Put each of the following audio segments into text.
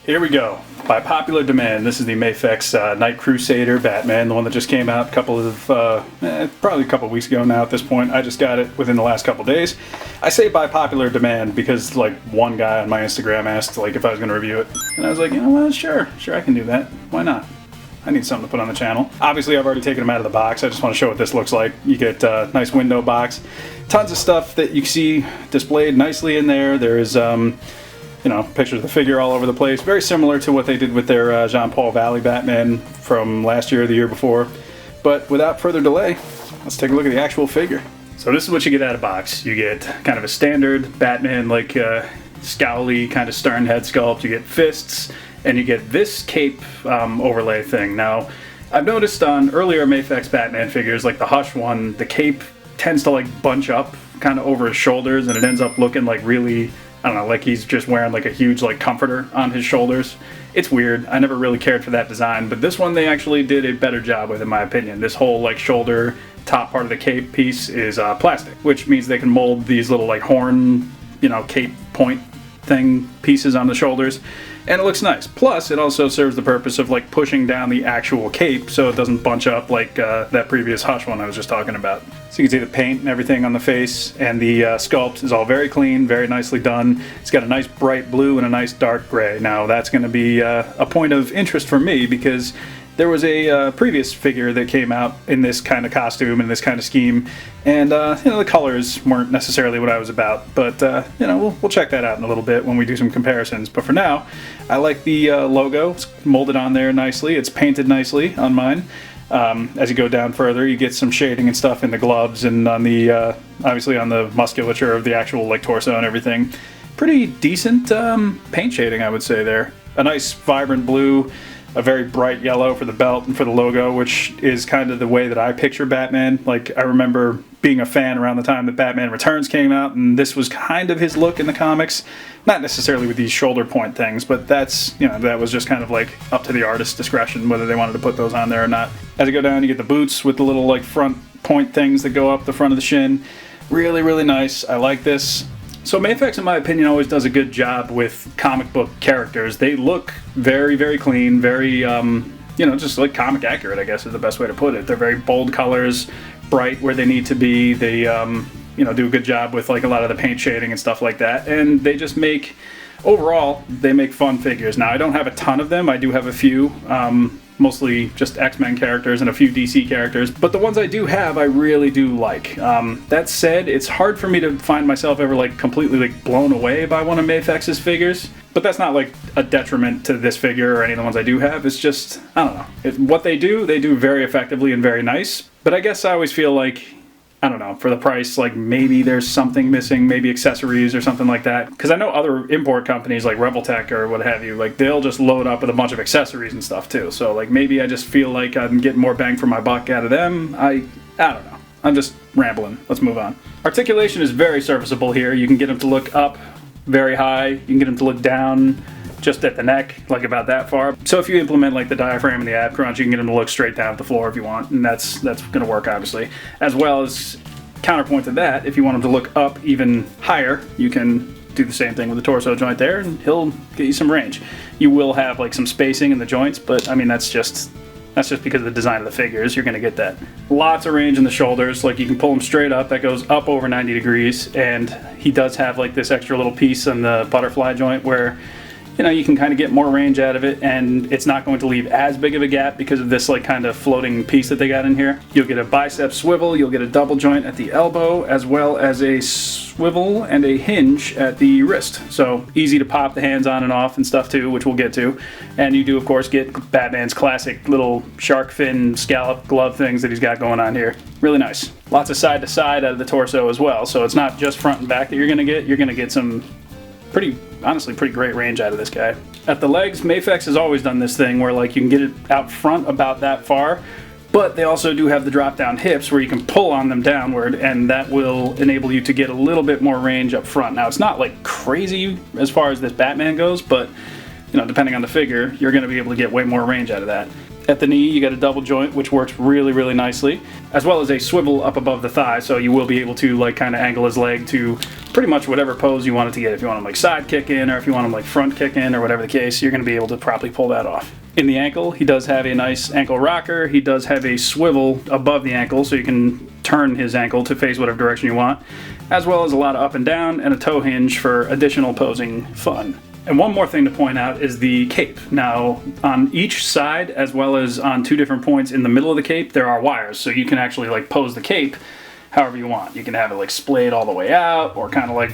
Here we go. By popular demand, this is the MAFEX Night Crusader Batman, the one that just came out probably a couple of weeks ago now at this point. I just got it within the last couple of days. I say by popular demand because like one guy on my Instagram asked like if I was going to review it. And I was like, you know what, sure I can do that. Why not? I need something to put on the channel. Obviously, I've already taken them out of the box. I just want to show what this looks like. You get a nice window box. Tons of stuff that you see displayed nicely in there. There's pictures of the figure all over the place. Very similar to what they did with their Jean-Paul Valley Batman from last year or the year before. But without further delay, let's take a look at the actual figure. So this is what you get out of the box. You get kind of a standard Batman, like scowly kind of stern head sculpt. You get fists, and you get this cape overlay thing. Now, I've noticed on earlier MAFEX Batman figures, like the Hush one, the cape tends to like bunch up kind of over his shoulders, and it ends up looking like really, I don't know, like he's just wearing like a huge like comforter on his shoulders. It's weird. I never really cared for that design, but this one they actually did a better job with, in my opinion. This whole like shoulder top part of the cape piece is plastic, which means they can mold these little like horn, cape point thing pieces on the shoulders, and it looks nice. Plus, it also serves the purpose of like pushing down the actual cape so it doesn't bunch up like that previous Hush one I was just talking about. So you can see the paint and everything on the face, and the sculpt is all very clean, very nicely done. It's got a nice bright blue and a nice dark gray. Now that's going to be a point of interest for me because there was a previous figure that came out in this kind of costume and this kind of scheme, and the colors weren't necessarily what I was about, but we'll check that out in a little bit when we do some comparisons. But for now, I like the logo. It's molded on there nicely. It's painted nicely on mine. As you go down further, you get some shading and stuff in the gloves and on the obviously on the musculature of the actual like torso and everything. Pretty decent paint shading, I would say there. A nice vibrant blue. A very bright yellow for the belt and for the logo, which is kind of the way that I picture Batman. Like, I remember being a fan around the time that Batman Returns came out, and this was kind of his look in the comics. Not necessarily with these shoulder point things, but that's, that was just kind of like up to the artist's discretion whether they wanted to put those on there or not. As you go down, you get the boots with the little like front point things that go up the front of the shin. Really, really nice. I like this. So MAFEX, in my opinion, always does a good job with comic book characters. They look very, very clean, very, just like comic accurate, I guess is the best way to put it. They're very bold colors, bright where they need to be. They, do a good job with like a lot of the paint shading and stuff like that. And they just make, overall, they make fun figures. Now, I don't have a ton of them. I do have a few. Mostly just X-Men characters and a few DC characters, but the ones I do have I really do like. That said, it's hard for me to find myself ever like completely like blown away by one of MAFEX's figures, but that's not like a detriment to this figure or any of the ones I do have. It's just, I don't know. What they do very effectively and very nice, but I guess I always feel like, I don't know, for the price, like maybe there's something missing, maybe accessories or something like that. Because I know other import companies like Rebel Tech or what have you, like they'll just load up with a bunch of accessories and stuff too. So like maybe I just feel like I'm getting more bang for my buck out of them. I don't know. I'm just rambling. Let's move on. Articulation is very serviceable here. You can get them to look up very high. You can get them to look down just at the neck, like about that far. So if you implement like the diaphragm and the ab crunch, you can get them to look straight down at the floor if you want, and that's going to work obviously. As well as counterpoint to that, if you want them to look up even higher, you can do the same thing with the torso joint there, and he'll get you some range. You will have like some spacing in the joints, but I mean that's just because of the design of the figures. You're going to get that. Lots of range in the shoulders. Like you can pull them straight up. That goes up over 90 degrees, and he does have like this extra little piece on the butterfly joint where you can kind of get more range out of it, and it's not going to leave as big of a gap because of this like kind of floating piece that they got in here. You'll get a bicep swivel, you'll get a double joint at the elbow, as well as a swivel and a hinge at the wrist. So easy to pop the hands on and off and stuff too, which we'll get to. And you do of course get Batman's classic little shark fin scallop glove things that he's got going on here. Really nice. Lots of side to side out of the torso as well. So it's not just front and back that you're going to get some honestly pretty great range out of this guy. At the legs, MAFEX has always done this thing where like you can get it out front about that far, but they also do have the drop down hips where you can pull on them downward, and that will enable you to get a little bit more range up front. Now it's not like crazy as far as this Batman goes, but depending on the figure, you're going to be able to get way more range out of that. At the knee, you got a double joint, which works really, really nicely, as well as a swivel up above the thigh, so you will be able to like kind of angle his leg to pretty much whatever pose you want it to get. If you want him like side kick in, or if you want him like front kick in, or whatever the case, you're going to be able to properly pull that off. In the ankle, he does have a nice ankle rocker. He does have a swivel above the ankle, so you can turn his ankle to face whatever direction you want, as well as a lot of up and down and a toe hinge for additional posing fun. And one more thing to point out is the cape. Now, on each side, as well as on two different points in the middle of the cape, there are wires, so you can actually like pose the cape however you want. You can have it like splayed all the way out, or kind of like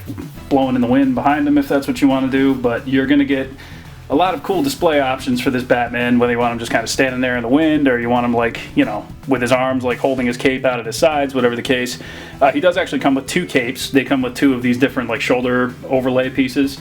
blowing in the wind behind him if that's what you want to do, but you're going to get a lot of cool display options for this Batman, whether you want him just kind of standing there in the wind, or you want him like, you know, with his arms like holding his cape out at his sides, whatever the case. He does actually come with two capes. They come with two of these different like shoulder overlay pieces,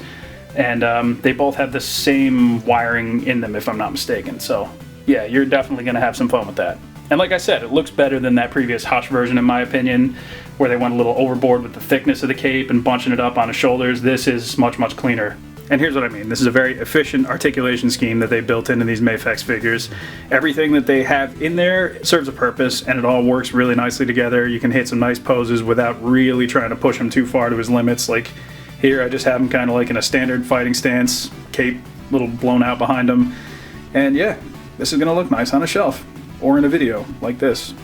and they both have the same wiring in them if I'm not mistaken. So yeah, you're definitely going to have some fun with that. And like I said, it looks better than that previous Hush version in my opinion, where they went a little overboard with the thickness of the cape and bunching it up on his shoulders. This is much, much cleaner. And here's what I mean. This is a very efficient articulation scheme that they built into these MAFEX figures. Everything that they have in there serves a purpose, and it all works really nicely together. You can hit some nice poses without really trying to push him too far to his limits. Like here, I just have him kind of like in a standard fighting stance, cape a little blown out behind him. And yeah, this is going to look nice on a shelf or in a video like this.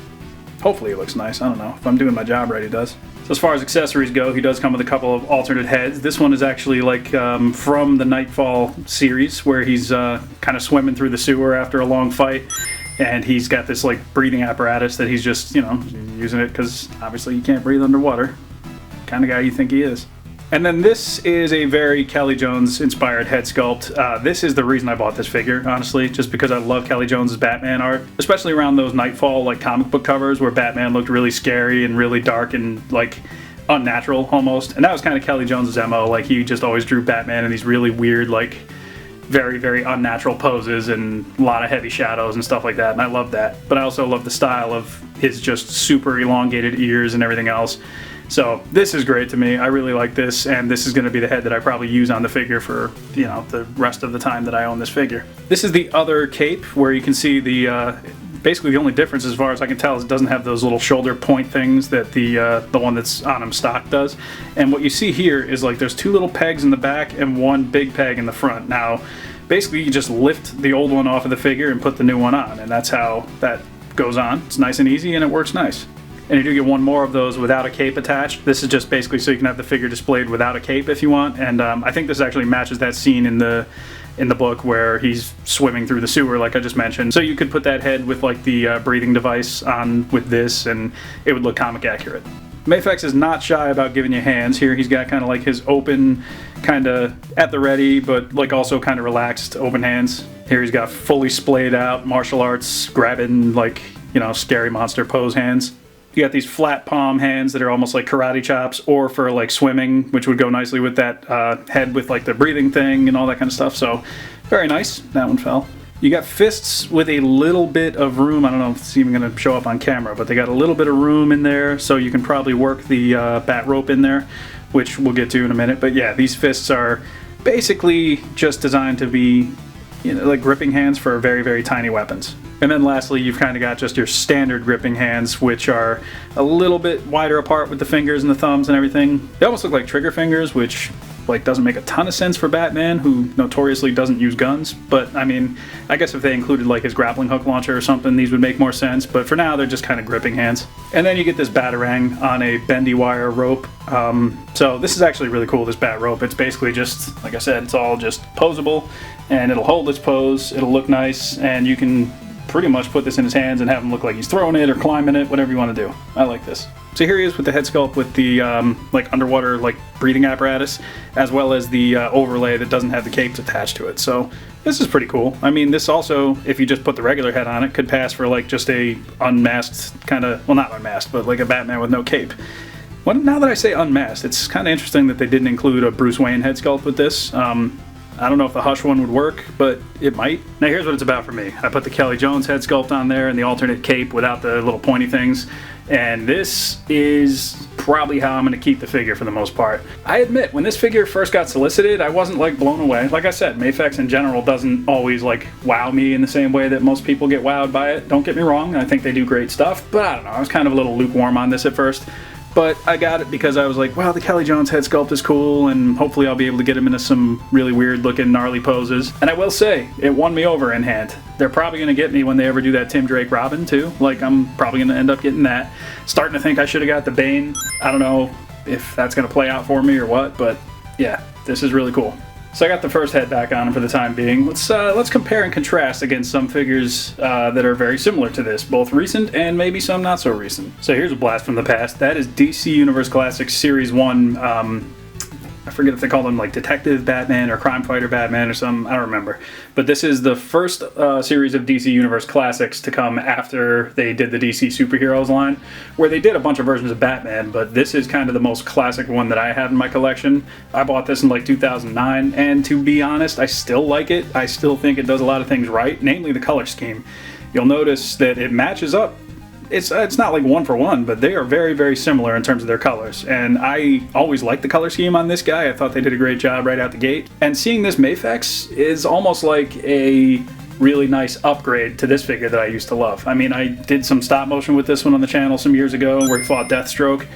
Hopefully it looks nice. I don't know. If I'm doing my job right, it does. So as far as accessories go, he does come with a couple of alternate heads. This one is actually like from the Nightfall series, where he's kind of swimming through the sewer after a long fight, and he's got this like breathing apparatus that he's just, you know, using it because obviously you can't breathe underwater. Kind of guy you think he is. And then this is a very Kelly Jones inspired head sculpt. This is the reason I bought this figure, honestly, just because I love Kelly Jones's Batman art, especially around those Nightfall like comic book covers where Batman looked really scary and really dark and like unnatural almost. And that was kind of Kelly Jones's MO. Like he just always drew Batman in these really weird, like very, very unnatural poses and a lot of heavy shadows and stuff like that. And I love that. But I also love the style of his just super elongated ears and everything else. So this is great to me. I really like this, and this is going to be the head that I probably use on the figure for, you know, the rest of the time that I own this figure. This is the other cape, where you can see the basically the only difference as far as I can tell is it doesn't have those little shoulder point things that the one that's on him stock does. And what you see here is like there's two little pegs in the back and one big peg in the front. Now basically you just lift the old one off of the figure and put the new one on, and that's how that goes on. It's nice and easy, and it works nice. And you do get one more of those without a cape attached. This is just basically so you can have the figure displayed without a cape if you want. And I think this actually matches that scene in the book where he's swimming through the sewer, like I just mentioned. So you could put that head with like the breathing device on with this, and it would look comic accurate. MAFEX is not shy about giving you hands. Here he's got kind of like his open, kind of at the ready, but like also kind of relaxed open hands. Here he's got fully splayed out martial arts, grabbing like, you know, scary monster pose hands. You got these flat palm hands that are almost like karate chops, or for like swimming, which would go nicely with that head with like the breathing thing and all that kind of stuff. So very nice. That one fell. You got fists with a little bit of room. I don't know if it's even going to show up on camera, but they got a little bit of room in there, so you can probably work the bat rope in there, which we'll get to in a minute. But yeah, these fists are basically just designed to be, you know, like gripping hands for very, very tiny weapons. And then lastly, you've kind of got just your standard gripping hands, which are a little bit wider apart with the fingers and the thumbs and everything. They almost look like trigger fingers, which like doesn't make a ton of sense for Batman, who notoriously doesn't use guns. But I mean, I guess if they included like his grappling hook launcher or something, these would make more sense. But for now, they're just kind of gripping hands. And then you get this Batarang on a bendy wire rope. So this is actually really cool, this bat rope. It's basically just, like I said, it's all just posable, and it'll hold its pose, it'll look nice, and you can pretty much put this in his hands and have him look like he's throwing it or climbing it, whatever you want to do. I like this. So here he is with the head sculpt with the like underwater like breathing apparatus, as well as the overlay that doesn't have the capes attached to it. So this is pretty cool. I mean, this also, if you just put the regular head on it, could pass for like just a unmasked kind of, well, not unmasked, but like a Batman with no cape. Well, now that I say unmasked, it's kind of interesting that they didn't include a Bruce Wayne head sculpt with this. I don't know if the Hush one would work, but it might. Now here's what it's about for me. I put the Kelly Jones head sculpt on there and the alternate cape without the little pointy things, And this is probably how I'm going to keep the figure for the most part. I admit, when this figure first got solicited, I wasn't like blown away. Like I said, MAFEX in general doesn't always like wow me in the same way that most people get wowed by it. Don't get me wrong, I think they do great stuff, but I don't know, I was kind of a little lukewarm on this at first. But I got it because I was like, wow, the Kelly Jones head sculpt is cool, and hopefully I'll be able to get him into some really weird looking gnarly poses. And I will say, it won me over in hand. They're probably going to get me when they ever do that Tim Drake Robin too. Like, I'm probably going to end up getting that. Starting to think I should have got the Bane. I don't know if that's going to play out for me or what, but yeah, this is really cool. So I got the first head back on him for the time being. Let's compare and contrast against some figures that are very similar to this, both recent and maybe some not so recent. So here's a blast from the past. That is DC Universe Classics Series 1, I forget if they call them like Detective Batman or Crime Fighter Batman or something, I don't remember. But this is the first series of DC Universe Classics to come after they did the DC Superheroes line, where they did a bunch of versions of Batman, but this is kind of the most classic one that I have in my collection. I bought this in like 2009, and to be honest, I still like it. I still think it does a lot of things right, namely the color scheme. You'll notice that it matches up. It's not like one for one, but they are very, very similar in terms of their colors. And I always liked the color scheme on this guy. I thought they did a great job right out the gate. And seeing this MAFEX is almost like a really nice upgrade to this figure that I used to love. I mean, I did some stop motion with this one on the channel some years ago where he fought Deathstroke.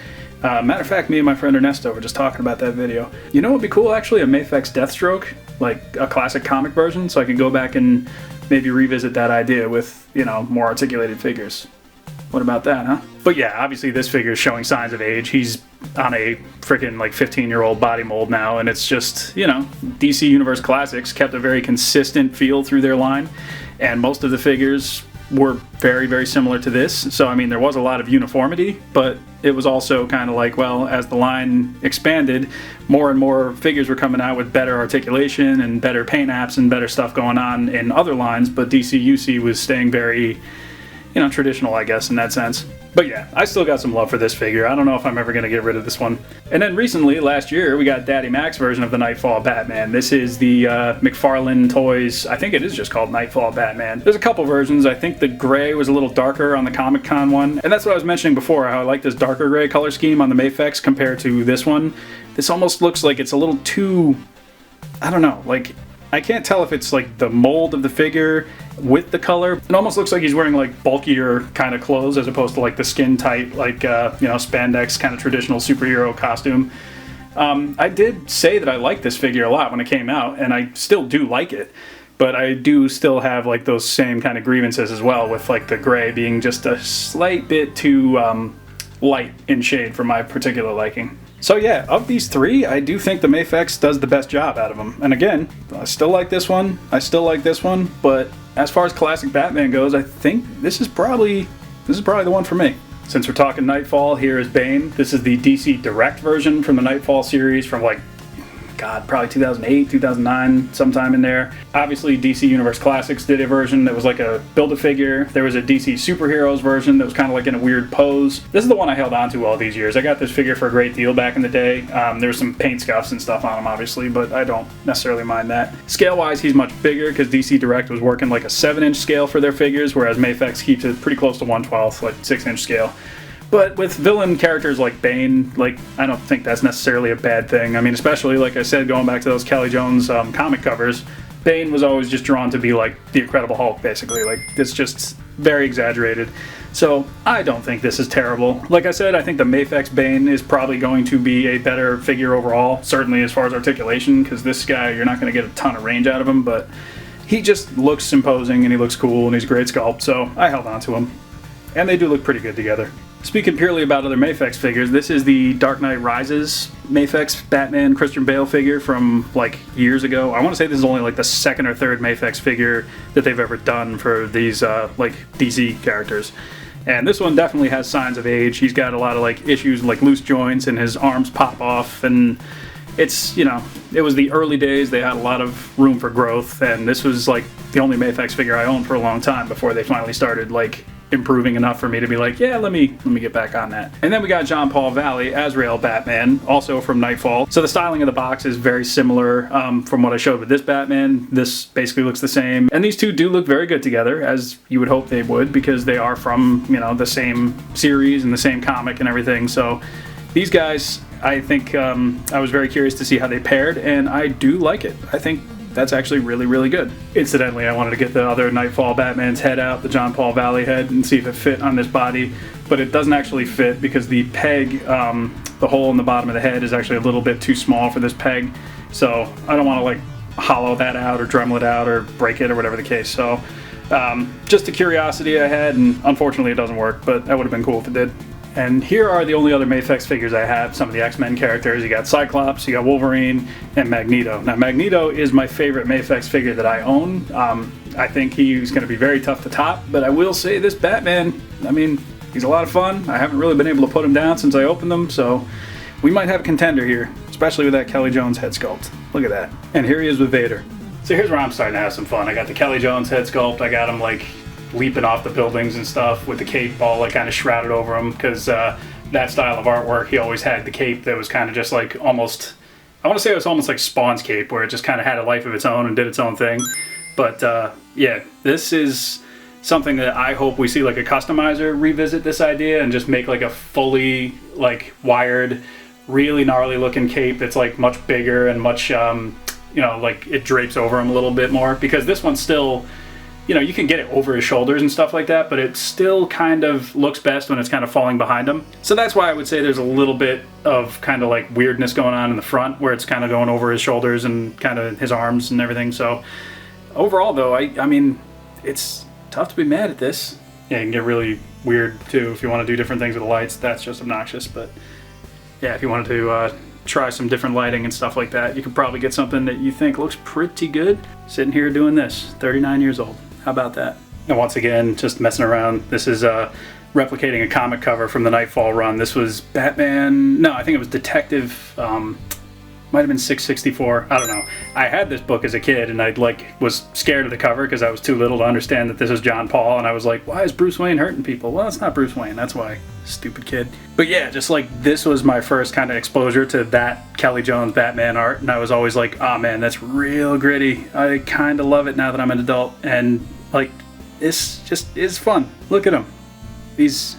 Matter of fact, me and my friend Ernesto were just talking about that video. You know what would be cool, actually? A MAFEX Deathstroke, like a classic comic version, so I can go back and maybe revisit that idea with, you know, more articulated figures. What about that, huh? But yeah, obviously this figure is showing signs of age. He's on a freaking like 15-year-old body mold now, and it's just, you know, DC Universe Classics kept a very consistent feel through their line, and most of the figures were very, very similar to this. So, I mean, there was a lot of uniformity, but it was also kind of like, well, as the line expanded, more and more figures were coming out with better articulation and better paint apps and better stuff going on in other lines, but DC UC was staying very, you know, traditional, I guess, in that sense. But yeah, I still got some love for this figure. I don't know if I'm ever going to get rid of this one. And then recently, last year, we got Daddy Mac's version of the Nightfall Batman. This is the McFarlane Toys, I think it is just called Nightfall Batman. There's a couple versions. I think the gray was a little darker on the Comic Con one. And that's what I was mentioning before, how I like this darker gray color scheme on the MAFEX compared to this one. This almost looks like it's a little too, I don't know, like, I can't tell if it's like the mold of the figure with the color. It almost looks like he's wearing like bulkier kind of clothes as opposed to like the skin tight, like, you know, spandex kind of traditional superhero costume. I did say that I liked this figure a lot when it came out, and I still do like it. But I do still have like those same kind of grievances as well, with like the gray being just a slight bit too light in shade for my particular liking. So yeah, of these three, I do think the MAFEX does the best job out of them. And again, I still like this one, I still like this one, but as far as classic Batman goes, I think this is probably the one for me. Since we're talking Nightfall, here is Bane. This is the DC Direct version from the Nightfall series from like, God, probably 2008, 2009, sometime in there. Obviously, DC Universe Classics did a version that was like a Build-A-Figure. There was a DC Superheroes version that was kind of like in a weird pose. This is the one I held on to all these years. I got this figure for a great deal back in the day. There was some paint scuffs and stuff on him, obviously, but I don't necessarily mind that. Scale-wise, he's much bigger because DC Direct was working like a 7-inch scale for their figures, whereas MAFEX keeps it pretty close to 1/12, like 6-inch scale. But with villain characters like Bane, like, I don't think that's necessarily a bad thing. I mean, especially, like I said, going back to those Kelly Jones comic covers, Bane was always just drawn to be like the Incredible Hulk, basically. Like, it's just very exaggerated. So, I don't think this is terrible. Like I said, I think the MAFEX Bane is probably going to be a better figure overall, certainly as far as articulation, because this guy, you're not going to get a ton of range out of him, but he just looks imposing and he looks cool and he's a great sculpt, so I held on to him. And they do look pretty good together. Speaking purely about other MAFEX figures, this is the Dark Knight Rises MAFEX Batman Christian Bale figure from like years ago. I want to say this is only like the second or third MAFEX figure that they've ever done for these like DC characters. And this one definitely has signs of age. He's got a lot of like issues like loose joints and his arms pop off, and it's, you know, it was the early days. They had a lot of room for growth, and this was like the only MAFEX figure I owned for a long time before they finally started like improving enough for me to be like, yeah, let me get back on that. And then we got John Paul Valley, Azrael Batman, also from Nightfall. So the styling of the box is very similar from what I showed with this Batman. This basically looks the same. And these two do look very good together, as you would hope they would, because they are from, you know, the same series and the same comic and everything. So these guys, I think I was very curious to see how they paired, and I do like it. I think that's actually really, really good. Incidentally, I wanted to get the other Nightfall Batman's head out, the John Paul Valley head, and see if it fit on this body, but it doesn't actually fit because the peg, the hole in the bottom of the head is actually a little bit too small for this peg, so I don't want to like hollow that out or Dremel it out or break it or whatever the case. So just a curiosity I had, and unfortunately it doesn't work, but that would have been cool if it did. And here are the only other MAFEX figures I have, some of the X-Men characters. You got Cyclops, you got Wolverine, and Magneto. Now Magneto is my favorite MAFEX figure that I own. I think he's going to be very tough to top, but I will say this Batman, I mean, he's a lot of fun. I haven't really been able to put him down since I opened them, so we might have a contender here, especially with that Kelly Jones head sculpt. Look at that. And here he is with Vader. So here's where I'm starting to have some fun. I got the Kelly Jones head sculpt. I got him like leaping off the buildings and stuff with the cape all like kind of shrouded over him, because that style of artwork, he always had the cape that was kind of just like almost, I want to say it was almost like Spawn's cape, where it just kind of had a life of its own and did its own thing. But yeah, this is something that I hope we see like a customizer revisit this idea and just make like a fully like wired, really gnarly looking cape that's like much bigger and much you know, like it drapes over him a little bit more, because this one's still, you know, you can get it over his shoulders and stuff like that, but it still kind of looks best when it's kind of falling behind him. So that's why I would say there's a little bit of kind of like weirdness going on in the front, where it's kind of going over his shoulders and kind of his arms and everything. So overall though, I mean, it's tough to be mad at this. Yeah, it can get really weird too if you want to do different things with the lights. That's just obnoxious. But yeah, if you wanted to try some different lighting and stuff like that, you could probably get something that you think looks pretty good sitting here doing this, 39 years old. How about that? And once again, just messing around. This is replicating a comic cover from the Nightfall run. This was Batman, no, I think it was Detective, might have been 664, I don't know. I had this book as a kid, and I was scared of the cover because I was too little to understand that this is John Paul, and I was like, why is Bruce Wayne hurting people? Well, it's not Bruce Wayne, that's why. Stupid kid. But yeah, just like this was my first kind of exposure to that Kelly Jones Batman art, and I was always like, oh man, that's real gritty. I kind of love it now that I'm an adult, and like, this just is fun. Look at him. He's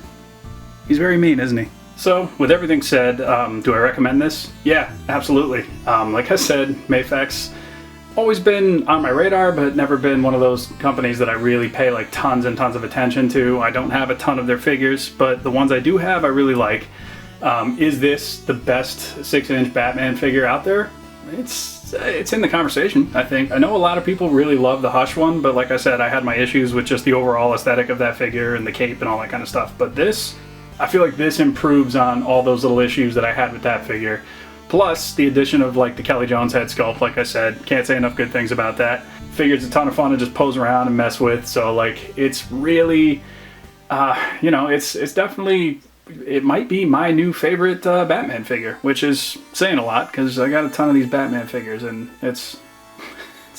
very mean, isn't he? So, with everything said, do I recommend this? Yeah, absolutely. Like I said, MAFEX, always been on my radar, but never been one of those companies that I really pay like tons and tons of attention to. I don't have a ton of their figures, but the ones I do have, I really like. Is this the best 6-inch Batman figure out there? It's in the conversation, I think. I know a lot of people really love the Hush one, but like I said, I had my issues with just the overall aesthetic of that figure and the cape and all that kind of stuff. But this, I feel like this improves on all those little issues that I had with that figure. Plus, the addition of like the Kelly Jones head sculpt, like I said, can't say enough good things about that. Figure's a ton of fun to just pose around and mess with, so like, it's really, you know, it's definitely, it might be my new favorite Batman figure, which is saying a lot, because I got a ton of these Batman figures, and it's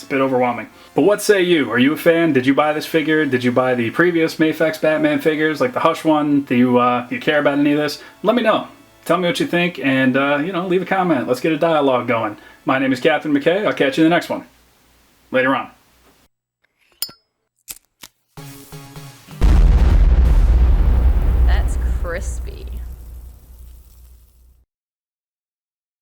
a bit overwhelming. But what say you? Are you a fan? Did you buy this figure? Did you buy the previous MAFEX Batman figures, like the Hush one? Do you care about any of this? Let me know. Tell me what you think, and you know, leave a comment. Let's get a dialogue going. My name is Captain McKay. I'll catch you in the next one. Later on.